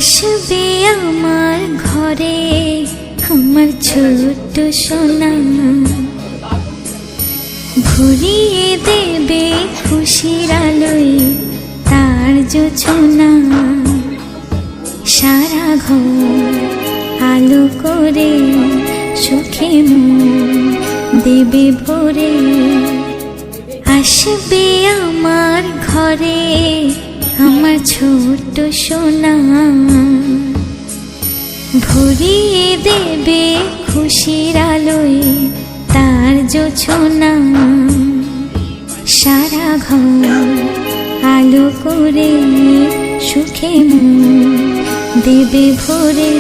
আসবে আমার ঘরে আমার ছোট্ট সোনা, ভরিয়ে দেবে খুশির আলোয় তার জোছনা। সারা ঘর আলো করে সুখে মন দেবে ভরে। আসবে আমার ঘরে আমার ছোট্ট সোনা, ভরিয়ে দেবে খুশির আলোয় তার জোছনা। সারা ঘর আলো করে সুখে মন দেবে ভরে।